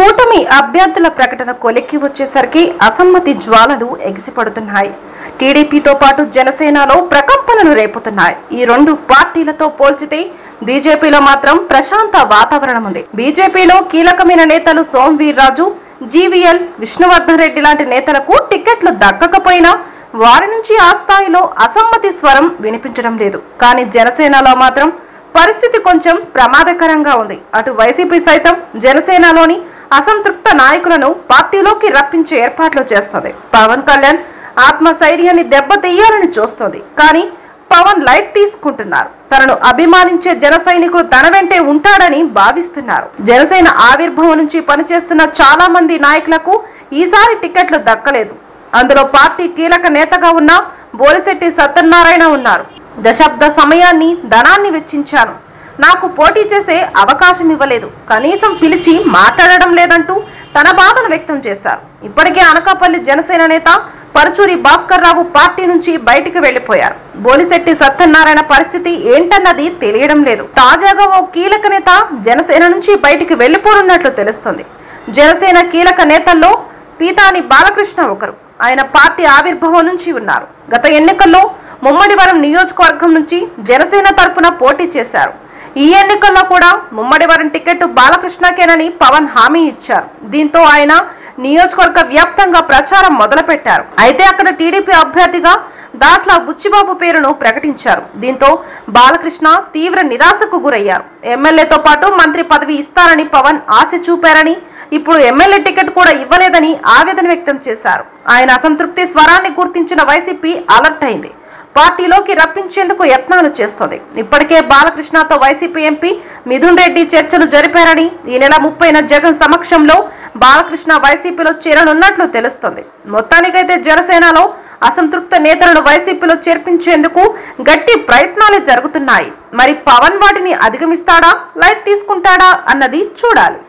కూటమి అభ్యర్థుల ప్రకటన కొలిక్కి వచ్చేసరికి అసమ్మతి జ్వాలలు ఎగిసిపడుతున్నాయి. టీడీపీతో పాటు జనసేనలో ప్రకంపనలు రేపుతున్నాయి. ఈ రెండు పార్టీలతో పోల్చితే బీజేపీలో మాత్రం ప్రశాంత వాతావరణం ఉంది. బీజేపీలో కీలకమైన నేతలు సోమవీర్రాజు, జీవీఎల్, విష్ణువర్ధన్ రెడ్డి లాంటి నేతలకు టికెట్లు దక్కకపోయినా వారి నుంచి ఆ స్థాయిలో అసమ్మతి స్వరం వినిపించడం లేదు. కానీ జనసేనలో మాత్రం పరిస్థితి కొంచెం ప్రమాదకరంగా ఉంది. అటు వైసీపీ సైతం జనసేనలోని అసంతృప్త నాయకులను పార్టీలోకి రప్పించే ఏర్పాట్లు చేస్తుంది. పవన్ కళ్యాణ్ ఆత్మస్థైర్యాన్ని దెబ్బతీయాలని చూస్తోంది. కానీ పవన్ లైట్ తీసుకుంటున్నారు. తనను అభిమానించే జన సైనికులు తన వెంటే ఉంటాడని భావిస్తున్నారు. జనసేన ఆవిర్భావం నుంచి పనిచేస్తున్న చాలా మంది నాయకులకు ఈసారి టికెట్లు దక్కలేదు. అందులో పార్టీ కీలక నేతగా ఉన్న బోలిశెట్టి సత్యనారాయణ ఉన్నారు. దశాబ్ద సమయాన్ని, ధనాన్ని వెచ్చించాను, నాకు పోటీ చేసే అవకాశం ఇవ్వలేదు, కనీసం పిలిచి మాట్లాడడం లేదంటూ తన బాధను వ్యక్తం చేశారు. ఇప్పటికే అనకాపల్లి జనసేన నేత పరుచూరి భాస్కర్ రావు పార్టీ నుంచి బయటికి వెళ్లిపోయారు. బోలిశెట్టి సత్యనారాయణ పరిస్థితి ఏంటన్నది తెలియడం లేదు. తాజాగా ఓ కీలక నేత జనసేన నుంచి బయటికి వెళ్లిపోనున్నట్లు తెలుస్తుంది. జనసేన కీలక నేతల్లో పీతాని బాలకృష్ణ ఒకరు. ఆయన పార్టీ ఆవిర్భావం నుంచి ఉన్నారు. గత ఎన్నికల్లో ముమ్మడివరం నియోజకవర్గం నుంచి జనసేన తరపున పోటీ చేశారు. ఈ ఎన్నికల్లో కూడా ముమ్మడివరం టికెట్ బాలకృష్ణకేనని పవన్ హామీ ఇచ్చారు. దీంతో ఆయన నియోజకవర్గ వ్యాప్తంగా ప్రచారం మొదలుపెట్టారు. అయితే అక్కడ టీడీపీ అభ్యర్థిగా దాట్ల బుచ్చిబాబు పేరును ప్రకటించారు. దీంతో బాలకృష్ణ తీవ్ర నిరాశకు గురయ్యారు. ఎమ్మెల్యేతో పాటు మంత్రి పదవి ఇస్తారని పవన్ ఆశ చూపారని, ఇప్పుడు ఎమ్మెల్యే టికెట్ కూడా ఇవ్వలేదని ఆవేదన వ్యక్తం చేశారు. ఆయన అసంతృప్తి స్వరాన్ని గుర్తించిన వైసీపీ అలర్ట్ అయింది. పార్టీలోకి రప్పించేందుకు యత్నాలు చేస్తోంది. ఇప్పటికే బాలకృష్ణతో వైసీపీ ఎంపీ మిథున్ రెడ్డి చర్చలు జరిపారని, ఈ నెల 30న జగన్ సమక్షంలో బాలకృష్ణ వైసీపీలో చేరనున్నట్లు తెలుస్తోంది. మొత్తానికైతే జనసేనలో అసంతృప్త నేతలను వైసీపీలో చేర్పించేందుకు గట్టి ప్రయత్నాలు జరుగుతున్నాయి. మరి పవన్ వాటిని అధిగమిస్తాడా, లైట్ తీసుకుంటాడా అన్నది చూడాలి.